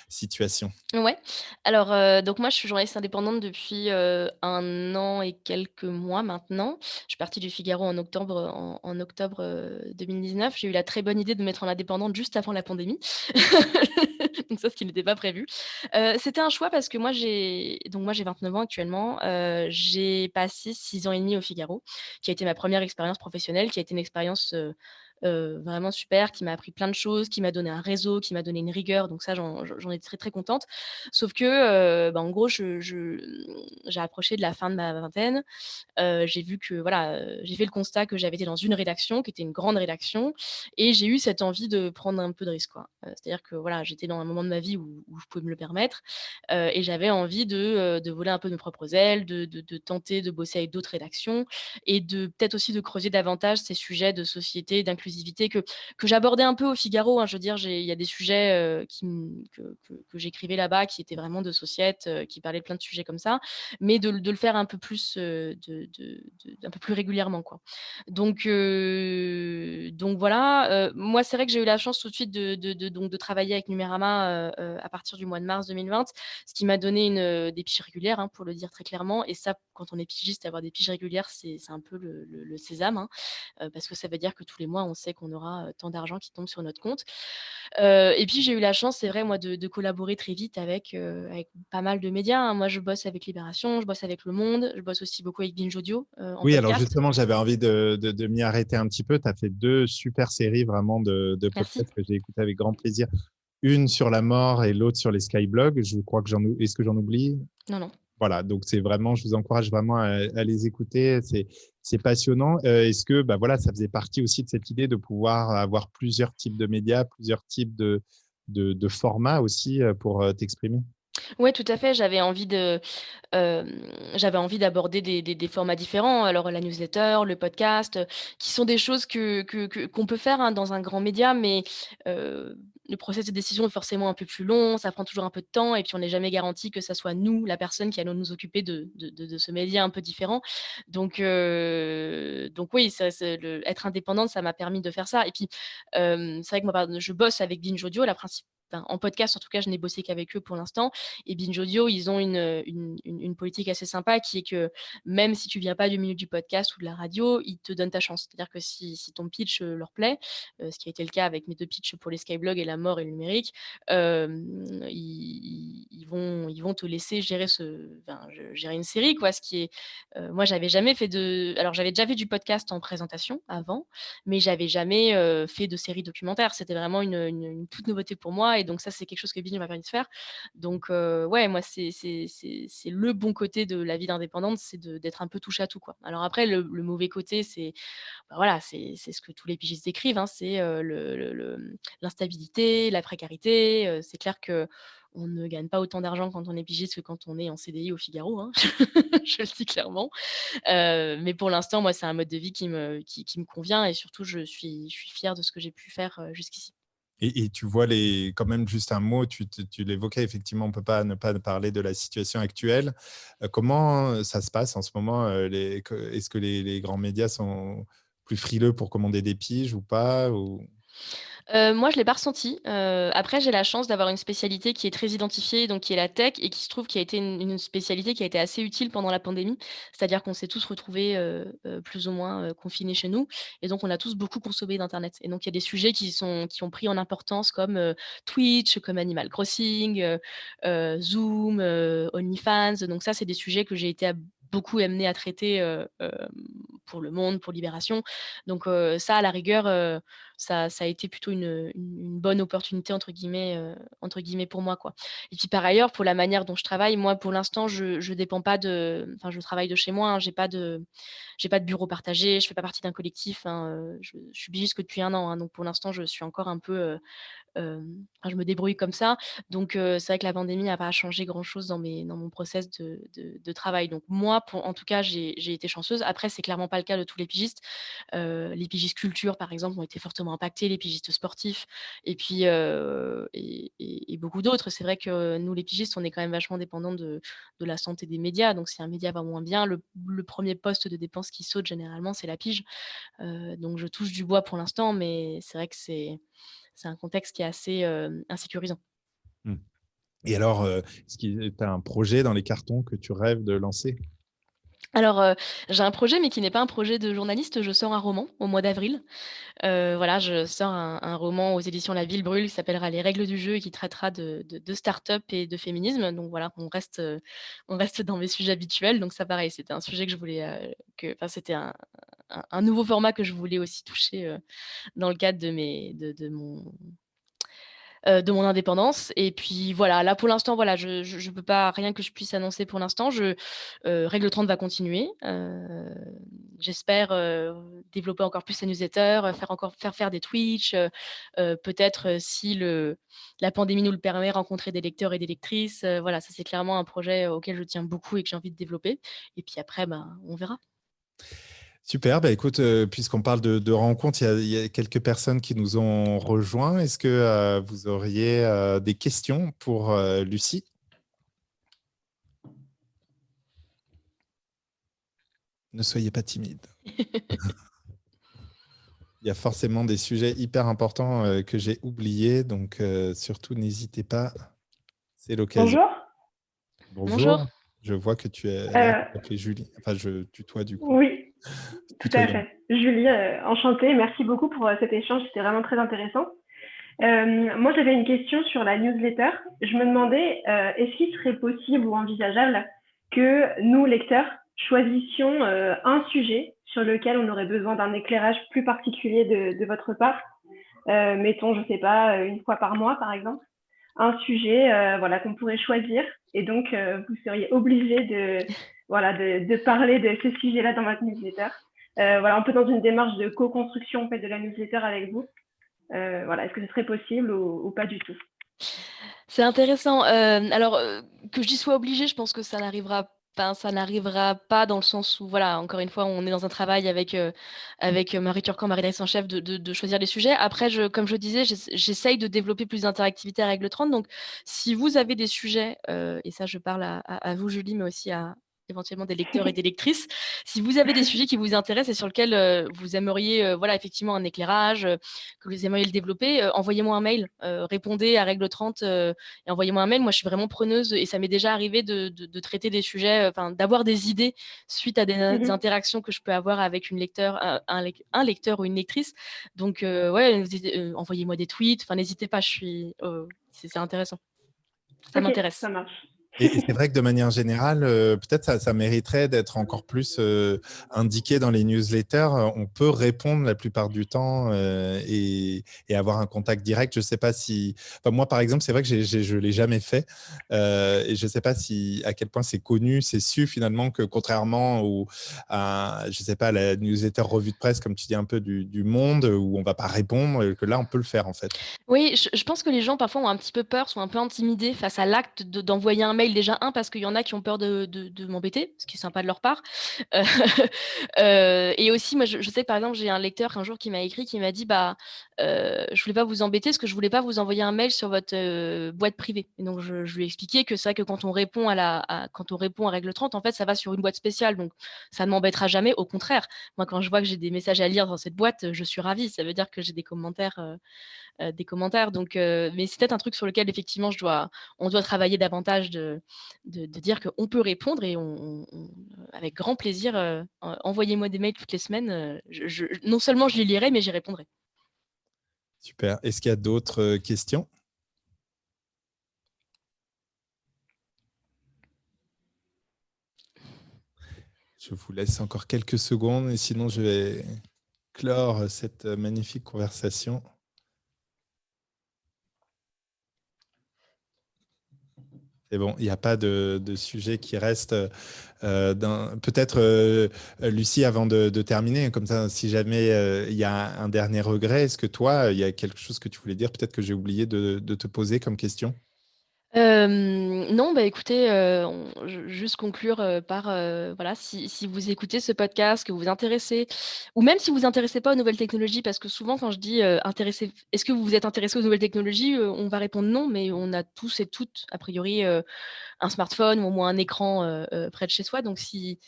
situation. Ouais. Alors, donc moi, je suis journaliste indépendante depuis, 1 an et quelques mois maintenant. Je suis partie du Figaro en octobre, 2019. J'ai eu la très bonne idée de me mettre en indépendante juste avant la pandémie. Donc ça, ce qui n'était pas prévu. C'était un choix parce que moi j'ai 29 ans actuellement. J'ai passé 6 ans et demi au Figaro, qui a été ma première expérience professionnelle, qui a été une expérience, vraiment super, qui m'a appris plein de choses, qui m'a donné un réseau, qui m'a donné une rigueur, donc ça j'en étais très, très contente. Sauf que, en gros j'ai approché de la fin de ma vingtaine. J'ai vu que voilà, j'ai fait le constat que j'avais été dans une rédaction qui était une grande rédaction et j'ai eu cette envie de prendre un peu de risque, quoi. C'est-à-dire que voilà, j'étais dans un moment de ma vie où je pouvais me le permettre, et j'avais envie de voler un peu de mes propres ailes, de tenter de bosser avec d'autres rédactions et de peut-être aussi de creuser davantage ces sujets de société, d'inclusivité que j'abordais un peu au Figaro, hein. Je veux dire, il y a des sujets, que j'écrivais là-bas qui étaient vraiment de société, qui parlaient de plein de sujets comme ça, mais de le faire un peu plus, un peu plus régulièrement, quoi. Donc voilà, moi, c'est vrai que j'ai eu la chance tout de suite de travailler avec Numérama, à partir du mois de mars 2020, ce qui m'a donné des piges régulières, hein, pour le dire très clairement, et ça, quand on est pigiste, avoir des piges régulières, c'est un peu le sésame, hein, parce que ça veut dire que tous les mois, on sait qu'on aura, tant d'argent qui tombe sur notre compte. Et puis j'ai eu la chance, c'est vrai moi, de collaborer très vite avec pas mal de médias, hein. Moi je bosse avec Libération, je bosse avec Le Monde, je bosse aussi beaucoup avec Binge Audio, en Oui, alors podcast. justement, j'avais envie de m'y arrêter un petit peu. Tu as fait deux super séries vraiment de Merci. podcasts que j'ai écouté avec grand plaisir. Une sur la mort et l'autre sur les skyblogs. Je crois que est-ce que j'en oublie? Non, non. Voilà, donc c'est vraiment, je vous encourage vraiment à les écouter. C'est passionnant. Est-ce que, bah voilà, ça faisait partie aussi de cette idée de pouvoir avoir plusieurs types de médias, plusieurs types de formats aussi pour t'exprimer? Ouais, tout à fait, j'avais envie d'aborder des formats différents. Alors la newsletter, le podcast, qui sont des choses qu'on peut faire, hein, dans un grand média, mais le process de décision est forcément un peu plus long, ça prend toujours un peu de temps et puis on n'est jamais garanti que ça soit nous, la personne qui allons nous occuper de ce média un peu différent. Donc oui, ça c'est être indépendante, ça m'a permis de faire ça et puis, c'est vrai que moi, je bosse avec Binge Audio, en podcast, en tout cas, je n'ai bossé qu'avec eux pour l'instant et Binge Audio, ils ont une politique assez sympa qui est que même si tu viens pas du milieu du podcast ou de la radio, ils te donnent ta chance. C'est-à-dire que si ton pitch, leur plaît, ce qui a été le cas avec mes 2 pitchs pour les Skyblogs et La Mort et le numérique, ils vont te laisser gérer une série quoi. Ce qui est, moi j'avais déjà fait du podcast en présentation avant, mais j'avais jamais, fait de série documentaire. C'était vraiment une toute nouveauté pour moi et donc ça, c'est quelque chose que Binge m'a permis de faire. Donc ouais, moi, c'est le bon côté de la vie d'indépendante, c'est d'être un peu touche à tout, quoi. Alors après, le mauvais côté, voilà, c'est ce que tous les pigistes décrivent, hein, c'est, l'instabilité, la précarité. C'est clair qu'on ne gagne pas autant d'argent quand on est pigiste que quand on est en CDI au Figaro, hein. Je le dis clairement. Mais pour l'instant, moi, c'est un mode de vie qui me convient et surtout, je suis fière de ce que j'ai pu faire, jusqu'ici. Et tu vois quand même juste un mot, tu l'évoquais, effectivement, on ne peut pas ne pas parler de la situation actuelle. Comment ça se passe en ce moment? Est-ce que les grands médias sont plus frileux pour commander des piges ou pas Moi, je l'ai pas ressenti. Après, j'ai la chance d'avoir une spécialité qui est très identifiée, donc qui est la tech et qui se trouve qui a été une spécialité qui a été assez utile pendant la pandémie. C'est-à-dire qu'on s'est tous retrouvés, plus ou moins, confinés chez nous et donc on a tous beaucoup consommé d'internet et donc il y a des sujets qui ont pris en importance comme, Twitch, comme Animal Crossing, Zoom, OnlyFans. Donc ça, c'est des sujets que j'ai été beaucoup amenée à traiter, pour Le Monde, pour Libération. Donc ça, à la rigueur, ça a été plutôt une bonne «opportunité» entre guillemets pour moi, quoi. Et puis par ailleurs, pour la manière dont je travaille, moi, pour l'instant, je dépends pas enfin, je travaille de chez moi, hein, j'ai pas de bureau partagé, je fais pas partie d'un collectif, hein, je suis pigiste que depuis 1 an, hein, donc pour l'instant, je suis encore un peu, enfin, je me débrouille comme ça. Donc c'est vrai que la pandémie n'a pas changé grand-chose dans mon process de travail. Donc moi, en tout cas, j'ai été chanceuse. Après, c'est clairement pas le cas de tous les pigistes. Les pigistes culture, par exemple, ont été fortement impactés, les pigistes sportifs et puis, et beaucoup d'autres. C'est vrai que nous, les pigistes, on est quand même vachement dépendants de la santé des médias. Donc si un média va moins bien, le 1er poste de dépense qui saute généralement, c'est la pige. Donc je touche du bois pour l'instant, mais c'est vrai que c'est un contexte qui est assez, insécurisant. Hmm. Et alors, est-ce que tu as un projet dans les cartons que tu rêves de lancer? Alors, j'ai un projet, mais qui n'est pas un projet de journaliste. Je sors un roman au mois d'avril. Voilà, je sors un roman aux éditions La Ville Brûle qui s'appellera Les règles du jeu et qui traitera de start-up et de féminisme. Donc voilà, on reste dans mes sujets habituels. Donc ça, pareil, c'était un sujet que je voulais, enfin, c'était un nouveau format que je voulais aussi toucher, dans le cadre de mon indépendance et puis voilà, là pour l'instant, voilà, je peux pas rien que je puisse annoncer pour l'instant. Règle 30 va continuer, j'espère, développer encore plus la newsletter, faire des Twitch, peut-être, si la pandémie nous le permet, rencontrer des lecteurs et des lectrices, voilà, ça c'est clairement un projet auquel je tiens beaucoup et que j'ai envie de développer et puis après, ben, on verra. Super, bah écoute, puisqu'on parle de rencontres, il y a quelques personnes qui nous ont rejoints. Est-ce que vous auriez des questions pour Lucie? Ne soyez pas timide. Il y a forcément des sujets hyper importants que j'ai oubliés, donc surtout n'hésitez pas, c'est l'occasion. Bonjour. Bonjour. Bonjour, je vois que tu es là, Euh, tu t'appelles Julie. Enfin, je tutoie du coup. oui, tout à Tutoyons. fait. Julie, enchantée. Merci beaucoup pour cet échange. C'était vraiment très intéressant. Moi, j'avais une question sur la newsletter. Je me demandais, est-ce qu'il serait possible ou envisageable que nous, lecteurs, choisissions un sujet sur lequel on aurait besoin d'un éclairage plus particulier de votre part, mettons, je sais pas, une fois par mois, par exemple, un sujet, voilà, qu'on pourrait choisir, et donc vous seriez obligé voilà, de parler de ce sujet-là dans votre newsletter. Voilà, un peu dans une démarche de co-construction en fait de la newsletter avec vous. Voilà, est-ce que ce serait possible ou pas du tout? C'est intéressant, alors, que j'y sois obligée, je pense que ça n'arrivera Ça n'arrivera pas dans le sens où, voilà, encore une fois, on est dans un travail avec Marie Turcan, ma rédactrice en chef, de choisir les sujets. Après, comme je disais, j'essaye de développer plus d'interactivité à Règle 30. Donc, si vous avez des sujets, et ça, je parle à vous, Julie, mais aussi à éventuellement des lecteurs et des lectrices, si vous avez des sujets qui vous intéressent et sur lesquels vous aimeriez, voilà, effectivement, un éclairage, que vous aimeriez le développer, envoyez-moi un mail, répondez à Règle 30 et envoyez-moi un mail. Moi, je suis vraiment preneuse et ça m'est déjà arrivé de traiter des sujets, d'avoir des idées suite à des interactions que je peux avoir avec un lecteur ou une lectrice. Donc, ouais, envoyez-moi des tweets. N'hésitez pas, c'est intéressant. Ça Ok, m'intéresse. ça marche. Et c'est vrai que de manière générale, peut-être ça mériterait d'être encore plus indiqué dans les newsletters. On peut répondre la plupart du temps et avoir un contact direct. Je ne sais pas si... Enfin, moi, par exemple, c'est vrai que je ne l'ai jamais fait. Et je ne sais pas à quel point c'est connu, c'est su finalement que contrairement je sais pas, à la newsletter revue de presse, comme tu dis un peu du Monde, où on ne va pas répondre, que là, on peut le faire en fait. Oui, je pense que les gens parfois ont un petit peu peur, sont un peu intimidés face à l'acte d'envoyer un mail. Déjà, parce qu'il y en a qui ont peur de m'embêter, ce qui est sympa de leur part. Euh, et aussi, moi, je sais que par exemple, j'ai un lecteur un jour qui m'a écrit, qui m'a dit, je voulais pas vous embêter, parce que je voulais pas vous envoyer un mail sur votre boîte privée. Et donc, je lui ai expliqué que c'est vrai que quand on répond quand on répond à Règle 30, en fait, ça va sur une boîte spéciale, donc ça ne m'embêtera jamais. Au contraire, moi, quand je vois que j'ai des messages à lire dans cette boîte, je suis ravie. Ça veut dire que j'ai des commentaires. Donc, mais c'est peut-être un truc sur lequel effectivement on doit travailler davantage de dire qu'on peut répondre et avec grand plaisir, envoyez-moi des mails toutes les semaines. Non seulement je les lirai, mais j'y répondrai. Super. Est-ce qu'il y a d'autres questions? Je vous laisse encore quelques secondes et sinon je vais clore cette magnifique conversation. C'est bon, il n'y a pas de sujet qui reste. Peut-être, Lucie, avant de terminer, comme ça, si jamais il y a un dernier regret, est-ce que toi, il y a quelque chose que tu voulais dire, peut-être que j'ai oublié de te poser comme question? Non, écoutez, juste conclure par, voilà, si vous écoutez ce podcast, que vous vous intéressez, ou même si vous vous intéressez pas aux nouvelles technologies, parce que souvent quand je dis est-ce que vous vous êtes intéressé aux nouvelles technologies, on va répondre non, mais on a tous et toutes, a priori, un smartphone ou au moins un écran près de chez soi. Donc, si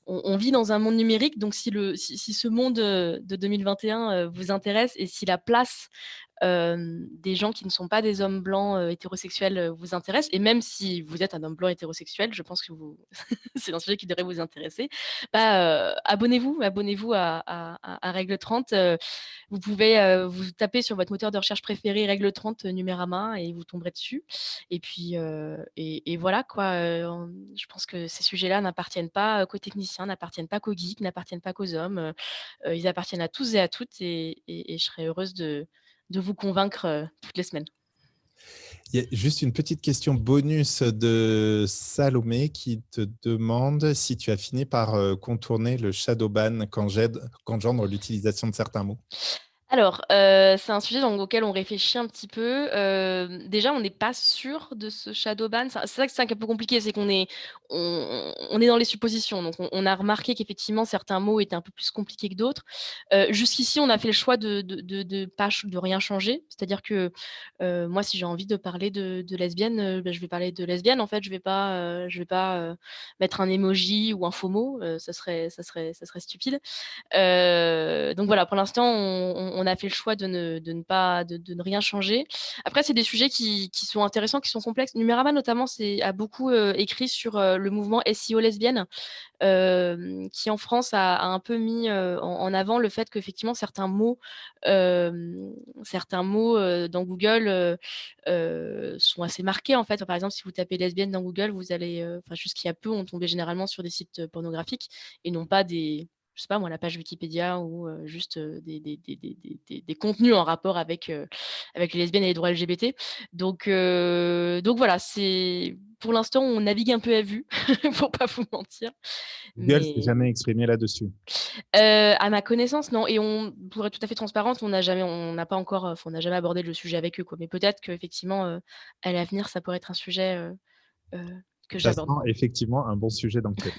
on vit dans un monde numérique, donc si ce monde de 2021 vous intéresse et si la place des gens qui ne sont pas des hommes blancs hétérosexuels vous intéresse, et même si vous êtes un homme blanc hétérosexuel, je pense que c'est un sujet qui devrait vous intéresser, abonnez-vous à Règle 30. Vous pouvez vous taper sur votre moteur de recherche préféré Règle 30 Numérama et vous tomberez dessus. Et puis, et voilà quoi. Je pense que ces sujets-là n'appartiennent pas qu'aux techniciens, n'appartiennent pas qu'aux geeks, n'appartiennent pas qu'aux hommes. Ils appartiennent à tous et à toutes et je serais heureuse de vous convaincre toutes les semaines. Il y a juste une petite question bonus de Salomé qui te demande si tu as fini par contourner le shadow ban qu'engendre l'utilisation de certains mots. Alors, c'est un sujet auquel on réfléchit un petit peu. Déjà, on n'est pas sûr de ce shadow ban. C'est vrai que c'est un peu compliqué, c'est on est dans les suppositions. Donc, on a remarqué qu'effectivement, certains mots étaient un peu plus compliqués que d'autres. Jusqu'ici, on a fait le choix de rien changer. C'est-à-dire que moi, si j'ai envie de parler de lesbienne, je vais parler de lesbienne. En fait, je vais pas mettre un emoji ou un faux mot. Ça serait stupide. Donc voilà, pour l'instant, on a fait le choix de ne rien changer. Après, c'est des sujets qui sont intéressants, qui sont complexes. Numérama, notamment, a beaucoup écrit sur le mouvement SEO lesbienne, qui en France a un peu mis en avant le fait qu'effectivement, certains mots dans Google sont assez marqués, en fait. Par exemple, si vous tapez lesbienne dans Google, vous allez, jusqu'il y a peu, on tombait généralement sur des sites pornographiques et non pas je sais pas moi, la page Wikipédia ou juste des contenus en rapport avec les lesbiennes et les droits LGBT. Donc voilà, pour l'instant, on navigue un peu à vue, pour pas vous mentir. Google ne s'est Mais jamais exprimé là-dessus. à ma connaissance, non. Et pour être tout à fait transparente, on n'a jamais abordé le sujet avec eux, quoi. Mais peut-être qu'effectivement, à l'avenir, ça pourrait être un sujet que Ça sent j'aborde. effectivement un bon sujet d'enquête.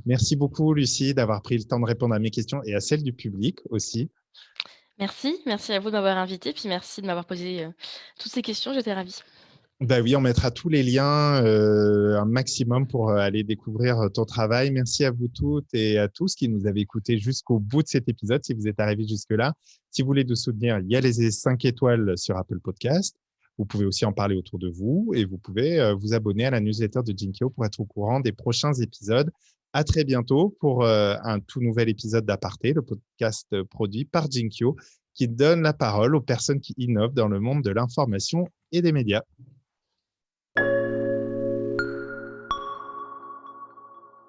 Merci beaucoup, Lucie, d'avoir pris le temps de répondre à mes questions et à celles du public aussi. Merci à vous de m'avoir invité, puis merci de m'avoir posé toutes ces questions, j'étais ravie. Bah oui, on mettra tous les liens, un maximum pour aller découvrir ton travail. Merci à vous toutes et à tous qui nous avez écoutés jusqu'au bout de cet épisode, si vous êtes arrivés jusque-là. Si vous voulez nous soutenir, il y a les 5 étoiles sur Apple Podcast. Vous pouvez aussi en parler autour de vous et vous pouvez vous abonner à la newsletter de Jinkyo pour être au courant des prochains épisodes. À très bientôt pour un tout nouvel épisode d'Aparté, le podcast produit par Jinkyo qui donne la parole aux personnes qui innovent dans le monde de l'information et des médias.